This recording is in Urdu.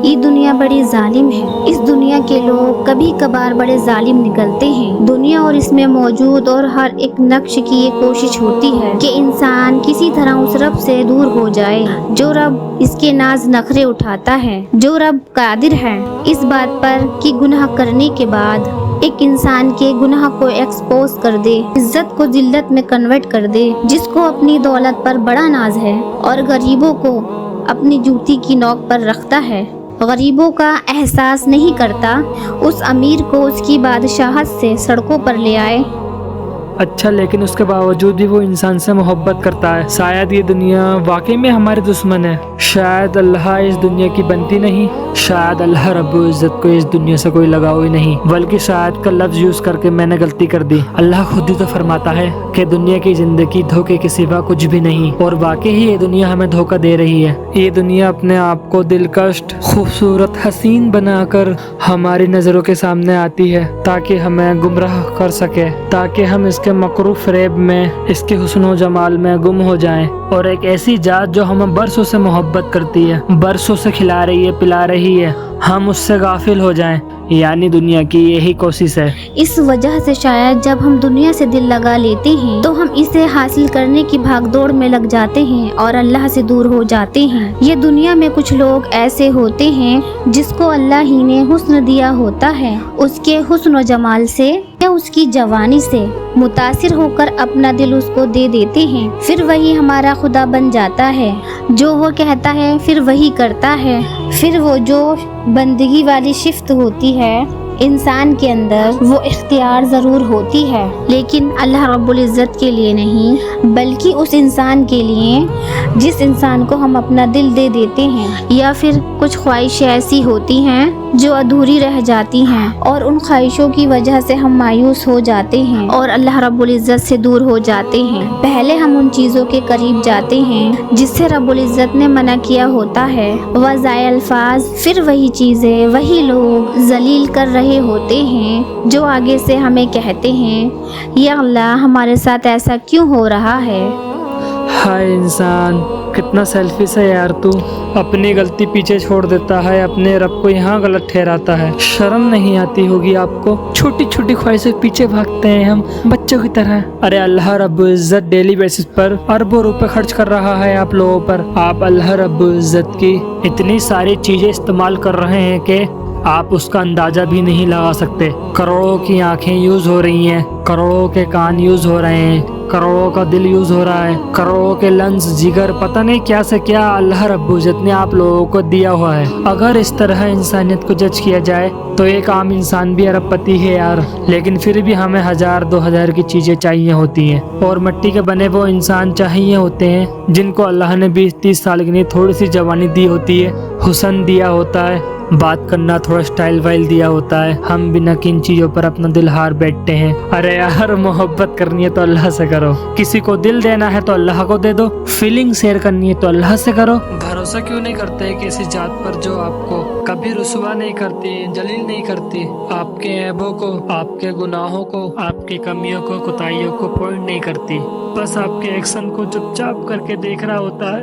یہ دنیا بڑی ظالم ہے۔ اس دنیا کے لوگ کبھی کبھار بڑے ظالم نکلتے ہیں۔ دنیا اور اس میں موجود اور ہر ایک نقش کی یہ کوشش ہوتی ہے کہ انسان کسی طرح اس رب سے دور ہو جائے جو رب اس کے ناز نخرے اٹھاتا ہے، جو رب قادر ہے اس بات پر کہ گناہ کرنے کے بعد ایک انسان کے گناہ کو ایکسپوز کر دے، عزت کو ذلت میں کنورٹ کر دے، جس کو اپنی دولت پر بڑا ناز ہے اور غریبوں کو اپنی جوتی کی نوک پر رکھتا ہے، غریبوں کا احساس نہیں کرتا، اس امیر کو اس کی بادشاہت سے سڑکوں پر لے آئے۔ اچھا، لیکن اس کے باوجود بھی وہ انسان سے محبت کرتا ہے۔ شاید یہ دنیا واقعی میں ہمارے دشمن ہے، شاید اللہ اس دنیا کی بنتی نہیں، شاید اللہ رب العزت کو اس دنیا سے کوئی لگاؤ ہی نہیں، بلکہ شاید کا لفظ یوز کر کے میں نے غلطی کر دی۔ اللہ خود ہی تو فرماتا ہے کہ دنیا کی زندگی دھوکے کے سوا کچھ بھی نہیں، اور واقعی ہی یہ دنیا ہمیں دھوکہ دے رہی ہے۔ یہ دنیا اپنے آپ کو دلکش، خوبصورت، حسین بنا کر ہماری نظروں کے سامنے آتی ہے تاکہ ہمیں گمراہ کر سکے، تاکہ ہم اس کے مکرو فریب میں، اس کے حسن و جمال میں گم ہو جائیں، اور ایک ایسی ذات جو ہمیں برسوں سے محبت کرتی ہے، برسوں سے کھلا رہی ہے، پلا رہی ہے، ہم اس سے غافل ہو جائیں، یعنی دنیا کی یہی کوشش ہے۔ اس وجہ سے شاید جب ہم دنیا سے دل لگا لیتے ہیں تو ہم اسے حاصل کرنے کی بھاگ دوڑ میں لگ جاتے ہیں اور اللہ سے دور ہو جاتے ہیں۔ یہ دنیا میں کچھ لوگ ایسے ہوتے ہیں جس کو اللہ ہی نے حسن دیا ہوتا ہے، اس کے حسن و جمال سے یا اس کی جوانی سے متاثر ہو کر اپنا دل اس کو دے دیتے ہیں، پھر وہی ہمارا خدا بن جاتا ہے، جو وہ کہتا ہے پھر وہی کرتا ہے، پھر وہ جو بندگی والی شفت ہوتی ہے انسان کے اندر وہ اختیار ضرور ہوتی ہے، لیکن اللہ رب العزت کے لیے نہیں، بلکہ اس انسان کے لیے جس انسان کو ہم اپنا دل دے دیتے ہیں، یا پھر کچھ خواہشیں ایسی ہوتی ہیں جو ادھوری رہ جاتی ہیں اور ان خواہشوں کی وجہ سے ہم مایوس ہو جاتے ہیں اور اللہ رب العزت سے دور ہو جاتے ہیں۔ پہلے ہم ان چیزوں کے قریب جاتے ہیں جس سے رب العزت نے منع کیا ہوتا ہے، وضائع الفاظ، پھر وہی چیزیں، وہی لوگ ذلیل کر رہے ہوتے ہیں جو آگے سے ہمیں کہتے ہیں یا اللہ ہمارے ساتھ ایسا کیوں ہو رہا ہے۔ ہائے انسان، کتنا سیلفش ہے یار، تو اپنی غلطی پیچھے چھوڑ دیتا ہے، اپنے رب کو یہاں غلط ٹھہراتا ہے۔ شرم نہیں آتی ہوگی آپ کو؟ چھوٹی چھوٹی خواہشوں کے پیچھے بھاگتے ہیں ہم بچوں کی طرح۔ ارے اللہ رب العزت ڈیلی بیسس پر اربوں روپے خرچ کر رہا ہے آپ لوگوں پر۔ آپ اللہ رب العزت کی اتنی ساری چیزیں استعمال کر رہے ہیں کہ آپ اس کا اندازہ بھی نہیں لگا سکتے۔ کروڑوں کی آنکھیں یوز ہو رہی ہیں، کروڑوں کے کان یوز ہو رہے ہیں، کروڑوں کا دل یوز ہو رہا ہے، کروڑوں کے لنز، جگر، پتہ نہیں کیا سے کیا اللہ رب العزت نے آپ لوگوں کو دیا ہوا ہے۔ اگر اس طرح انسانیت کو جج کیا جائے تو ایک عام انسان بھی ارب پتی ہے یار، لیکن پھر بھی ہمیں 1000 2000 کی چیزیں چاہیے ہوتی ہیں، اور مٹی کے بنے وہ انسان چاہیے ہوتے ہیں جن کو اللہ نے 20-30 سال کی نہیں تھوڑی سی جوانی دی ہوتی ہے، حسن دیا ہوتا ہے، بات کرنا تھوڑا سٹائل وائل دیا ہوتا ہے۔ ہم بنا کن چیزوں پر اپنا دل ہار بیٹھتے ہیں۔ ارے یار، محبت کرنی ہے تو اللہ سے کرو، کسی کو دل دینا ہے تو اللہ کو دے دو، فیلنگ شیئر کرنی ہے تو اللہ سے کرو۔ بھروسہ کیوں نہیں کرتے کسی ذات پر جو آپ کو کبھی رسوا نہیں کرتی، جلیل نہیں کرتی، آپ کے عیبوں کو، آپ کے گناہوں کو، آپ کی کمیوں کو، کوتاہیوں کو پوائنٹ نہیں کرتی، بس آپ کے ایکشن کو چپ چاپ کر کے دیکھ رہا ہوتا ہے۔